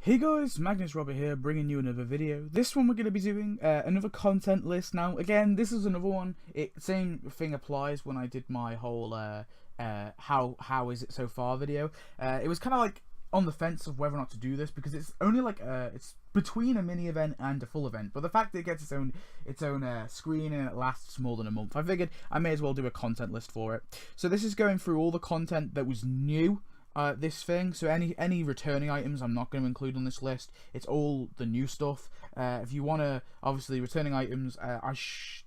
Hey guys, Magnus here, bringing you another video. This one we're going to be doing another content list. Now, again, this is another one. Same thing applies when I did my whole how is it so far video. It was kind of like on the fence of whether or not to do this because it's only like it's between a mini event and a full event. But the fact that it gets its own screen and it lasts more than a month, I figured I may as well do a content list for it. So this is going through all the content that was new. This thing, so any returning items I'm not going to include on this list. It's all the new stuff. If you want to, obviously, returning items,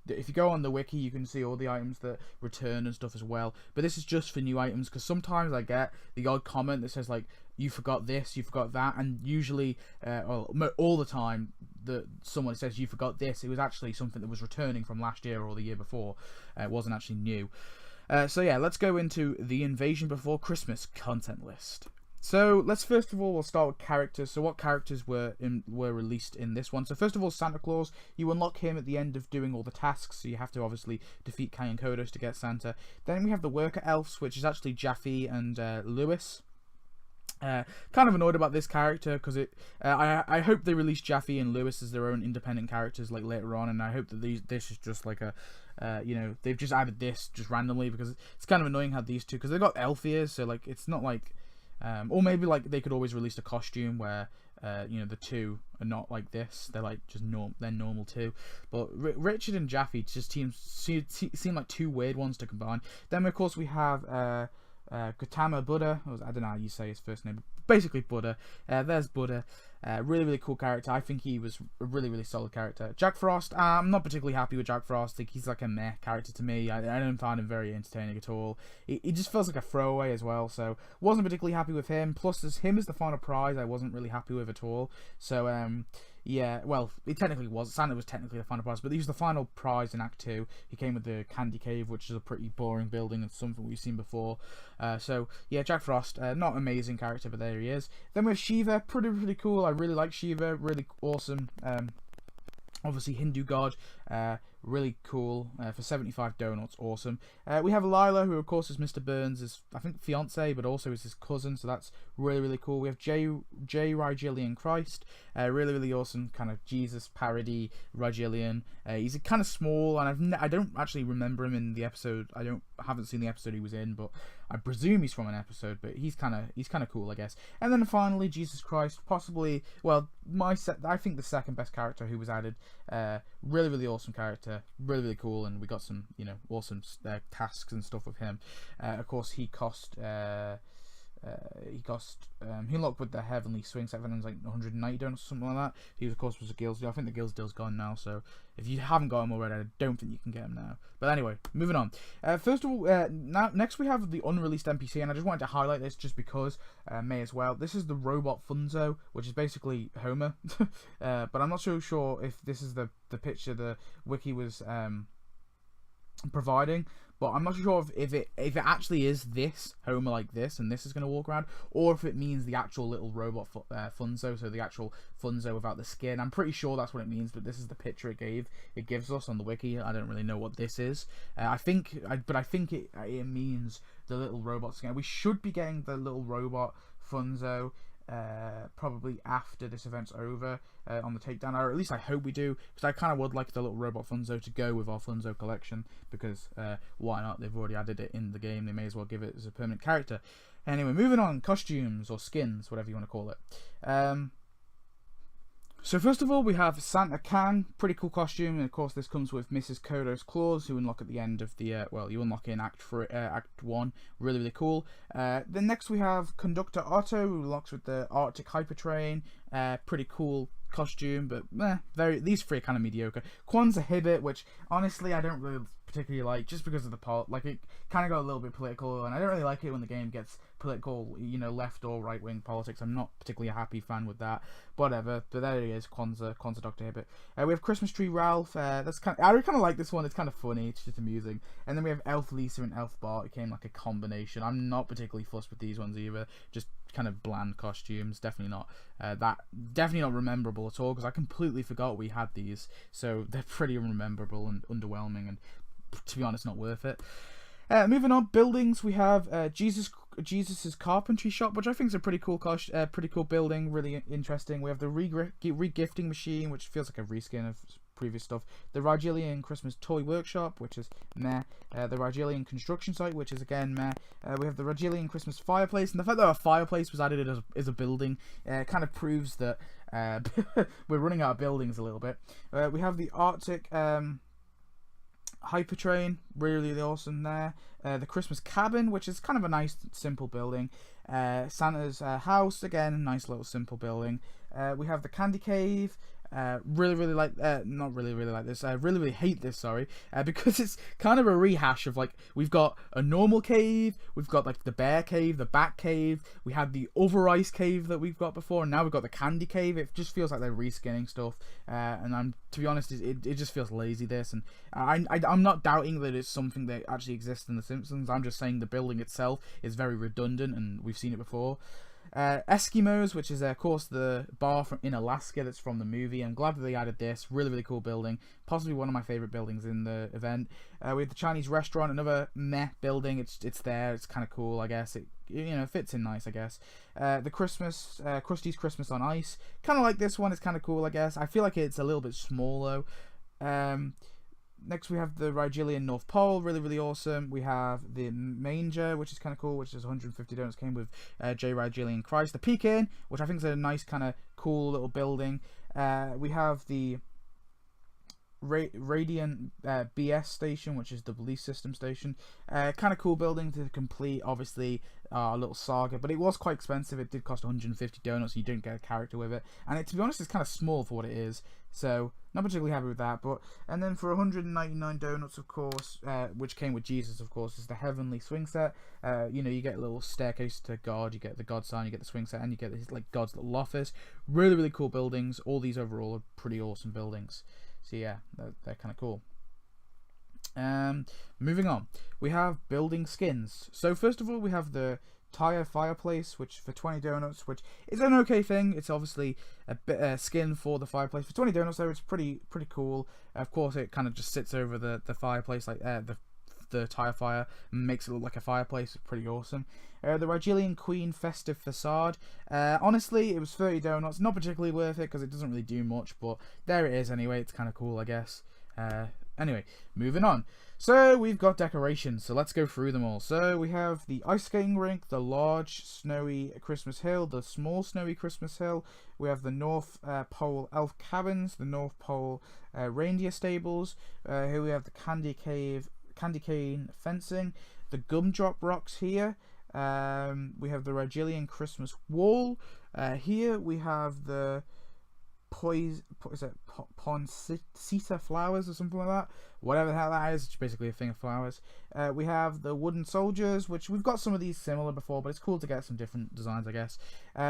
if you go on the wiki, you can see all the items that return and stuff as well. But this is just for new items, because sometimes I get the odd comment that says like, you forgot this, you forgot that, and usually, all the time, that someone says you forgot this, it was actually something that was returning from last year or the year before. It wasn't actually new. So yeah, let's go into the Invasion Before Christmas content list. So let's first of all, we'll start with characters. So what characters were released in this one? So first of all, Santa Claus. You unlock him at the end of doing all the tasks. So you have to obviously defeat Kai and Kodos to get Santa. Then we have the Worker Elves, which is actually Jaffe and Lewis. Kind of annoyed about this character because I hope they release Jaffe and Lewis as their own independent characters like later on, and I hope that this is just like a they've just added this just randomly, because it's kind of annoying how these two, because they've got elf ears, so like it's not like or maybe like they could always release a costume where the two are not like this, they're like just they're normal too. But Richard and Jaffe just seem like two weird ones to combine. Then of course we have Gautama Buddha, I don't know how you say his first name, basically Buddha. There's Buddha. Really cool character. I think he was a really solid character. Jack Frost, I'm not particularly happy with Jack Frost. I think he's like a meh character to me. I don't find him very entertaining at all. He just feels like a throwaway as well, so wasn't particularly happy with him. Plus, as him as the final prize, I wasn't really happy with at all. So yeah, well, he technically was. Santa was technically the final prize, but he was the final prize in Act 2. He came with the Candy Cave, which is a pretty boring building and something we've seen before. So yeah, Jack Frost, not amazing character, but there he is. Then we have Shiva, pretty cool. I really like Shiva, really awesome. Obviously Hindu god, really cool. For 75 donuts, awesome. We have Lila, who of course is Mr. Burns' I think fiance, but also is his cousin, so that's really cool. We have J. Rigelian Christ, really awesome kind of Jesus parody Rigelian. He's kind of small, and I don't actually remember him in the episode. I haven't seen the episode he was in, but I presume he's from an episode. But he's kind of cool, I guess. And then finally Jesus Christ, possibly, well, I think the second best character who was added. Really awesome character, really cool, and we got some awesome tasks and stuff with him. Of course, he unlocked with the Heavenly Swing set. I think it was like 190 donuts or something like that. He of course was a Guilds deal. I think the Guilds deal's gone now, so if you haven't got him already, I don't think you can get him now. But anyway, moving on. First of all, next we have the Unreleased NPC, and I just wanted to highlight this just because may as well. This is the Robot Funzo, which is basically Homer, but I'm not so sure if this is the picture the wiki was providing. But I'm not sure if it actually is this Homer like this, and this is going to walk around, or if it means the actual little robot Funzo, so the actual Funzo without the skin. I'm pretty sure that's what it means, but this is the picture it gives us on the wiki. I don't really know what this is. I think it means the little robot skin. We should be getting the little robot Funzo probably after this event's over on the takedown, or at least I hope we do, because I kind of would like the little robot Funzo to go with our Funzo collection, because why not? They've already added it in the game, they may as well give it as a permanent character. Anyway, moving on, costumes or skins, whatever you want to call it. So first of all, we have Santa Kang, pretty cool costume, and of course this comes with Mrs. Kodos claws, who unlock at the end of the, you unlock in Act 1, really cool. Then next we have Conductor Otto, who unlocks with the Arctic Hypertrain, pretty cool costume, but these three are kind of mediocre. Kwanzaa Hibbit, which honestly I don't really particularly like, just because of the part, like it kind of got a little bit political, and I don't really like it when the game gets political, left or right wing politics. I'm not particularly a happy fan with that. Whatever, but there he is, Kwanzaa Dr. Hibbit. We have Christmas Tree Ralph. I kind of like this one. It's kind of funny. It's just amusing. And then we have Elf Lisa and Elf Bart. It came like a combination. I'm not particularly fussed with these ones either. Just kind of bland costumes. Definitely not memorable at all, because I completely forgot we had these. So they're pretty unmemorable and underwhelming, and to be honest, not worth it. Moving on, buildings. We have Jesus Jesus's carpentry shop, which I think is a pretty cool building, really interesting. We have the re-gifting machine, which feels like a reskin of previous stuff. The Rigelian Christmas toy workshop, which is meh. The Rigelian construction site, which is again meh. We have the Rigelian Christmas fireplace, and the fact that a fireplace was added as a building kind of proves that we're running out of buildings a little bit. We have the Arctic Hypertrain, really awesome there. The Christmas cabin, which is kind of a nice simple building. Santa's house, again, nice little simple building. We have the candy cave. Really like not really like this. I really hate this, sorry, because it's kind of a rehash of, like, we've got a normal cave, we've got like the bear cave, the bat cave, we had the over ice cave that we've got before, and now we've got the candy cave. It just feels like they're reskinning stuff, and to be honest, it just feels lazy, this. And I'm not doubting that it's something that actually exists in the Simpsons. I'm just saying the building itself is very redundant, and we've seen it before. Eskimos, which is of course the bar in Alaska that's from the movie. I'm glad that they added this. Really cool building, possibly one of my favorite buildings in the event. We have the Chinese restaurant, another meh building. It's there, it's kind of cool, I guess. It fits in nice, I guess. The Christmas Krusty's Christmas on Ice, kind of like this one. It's kind of cool, I guess. I feel like it's a little bit small though. Next we have the Rigelian North Pole, really awesome. We have the Manger, which is kind of cool, which is 150 donuts, came with J. Rigelian Christ. The Pekin, which I think is a nice kind of cool little building. We have the Radiant BS station, which is the belief system station. Kind of cool building to complete, obviously, a little saga, but it was quite expensive. It did cost 150 donuts, so you didn't get a character with it, and to be honest, it's kind of small for what it is, so not particularly happy with that. And then for 199 donuts, of course, which came with Jesus, of course, is the heavenly swing set. You get a little staircase to God, you get the God sign, you get the swing set, and you get his, like, God's little office. Really cool buildings. All these overall are pretty awesome buildings. So yeah, they're kind of cool. Moving on, we have building skins. So first of all, we have the tire fireplace, which for 20 donuts, which is an okay thing. It's obviously a bit skin for the fireplace. For 20 donuts though, it's pretty cool. Of course, it kind of just sits over the fireplace, like the tire fire, and makes it look like a fireplace. It's pretty awesome. The Rigelian Queen festive facade. Honestly, it was 30 donuts. Not particularly worth it because it doesn't really do much, but there it is anyway. It's kind of cool, I guess. Anyway, moving on. So we've got decorations, so let's go through them all. So we have the ice skating rink, the large snowy Christmas hill, the small snowy Christmas hill. We have the North Pole elf cabins, the North Pole reindeer stables. Here we have the candy cane fencing, the gumdrop rocks here. We have the Rigelian Christmas wall. Here we have the poinsettia flowers or something like that, whatever the hell that is. It's basically a thing of flowers. We have the wooden soldiers, which we've got some of these similar before, but it's cool to get some different designs, I guess.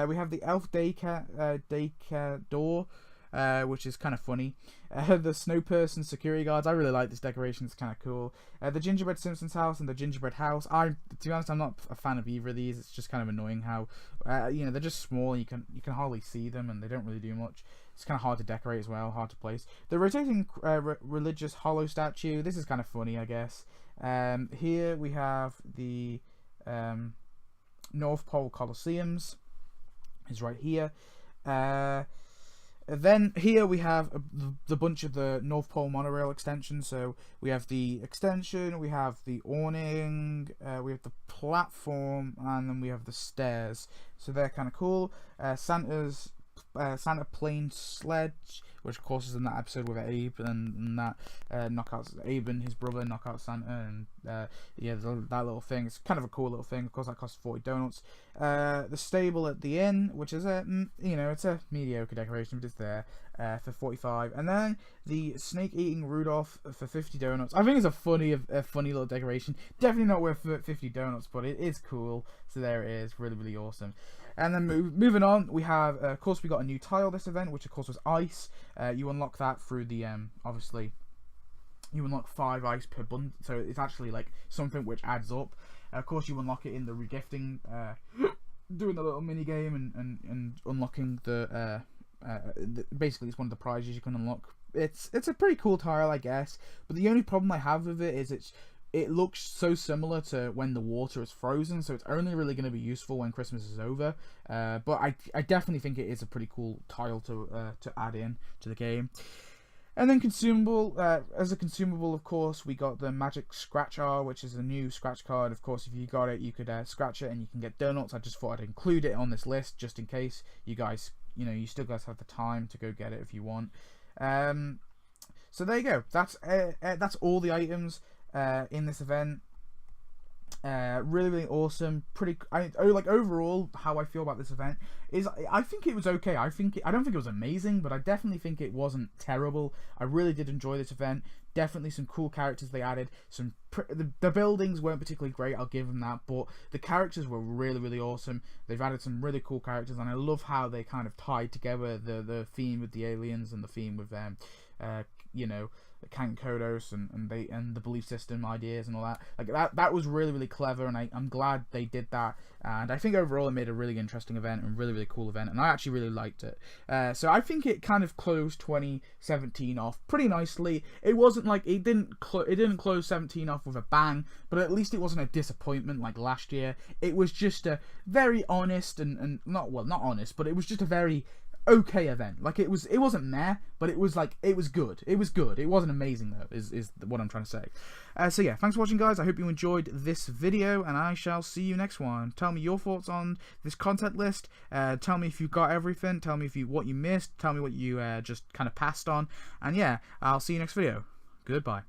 We have the elf daycare door, which is kind of funny. The snow person security guards, I really like this decoration. It's kind of cool. The gingerbread Simpsons house and the gingerbread house, to be honest, I'm not a fan of either of these. It's just kind of annoying how they're just small, and you can hardly see them, and they don't really do much. It's kind of hard to decorate as well, hard to place. The rotating religious hollow statue, this is kind of funny, I guess. Here we have the North Pole Colosseums, is right here. Then here we have the bunch of the North Pole monorail extensions. So we have the extension, we have the awning, we have the platform, and then we have the stairs. So they're kind of cool. Santa plane sledge, which of course is in that episode with Abe, and that knockouts Abe and his brother knock out Santa, and that little thing. It's kind of a cool little thing. Of course, that costs 40 donuts. The stable at the inn, which is it's a mediocre decoration, but it's there for 45. And then the snake eating Rudolph for 50 donuts. I think it's a funny little decoration. Definitely not worth 50 donuts, but it is cool. So there it is, really awesome. And then moving on, we have, of course, we got a new tile this event, which of course was ice. You unlock that through the, obviously, you unlock 5 ice per bundle, so it's actually like something which adds up. Of course, you unlock it in the regifting, doing the little mini game and unlocking basically it's one of the prizes you can unlock. It's a pretty cool tile, I guess, but the only problem I have with it is it's it looks so similar to when the water is frozen, so it's only really going to be useful when Christmas is over. But I definitely think it is a pretty cool tile to add in to the game. And then consumable, as a consumable, of course, we got the Magic Scratch R, which is a new scratch card. Of course, if you got it, you could scratch it and you can get donuts. I just thought I'd include it on this list just in case you guys, you still guys have the time to go get it if you want. So there you go. That's all the items in this event. Really awesome. Like overall, how I feel about this event is I think it was okay. I don't think it was amazing, but I definitely think it wasn't terrible. I really did enjoy this event. Definitely some cool characters they added. The buildings weren't particularly great, I'll give them that, but the characters were really awesome. They've added some really cool characters, and I love how they kind of tied together the theme with the aliens and the theme with them, Count Kodos and the belief system ideas and all that. Like that was really clever, and I'm glad they did that. And I think overall it made a really interesting event and really cool event, and I actually really liked it. So I think it kind of closed 2017 off pretty nicely. It wasn't like it didn't close 17 off with a bang, but at least it wasn't a disappointment like last year. It was just a very honest and not honest, but it was just a very okay event. Like it wasn't meh, but it was good. It wasn't amazing though, is what I'm trying to say. So yeah, thanks for watching, guys. I hope you enjoyed this video, and I shall see you next one. Tell me your thoughts on this content list. Tell me if you got everything. Tell me what you missed. Tell me what you just kind of passed on. And yeah, I'll see you next video. Goodbye.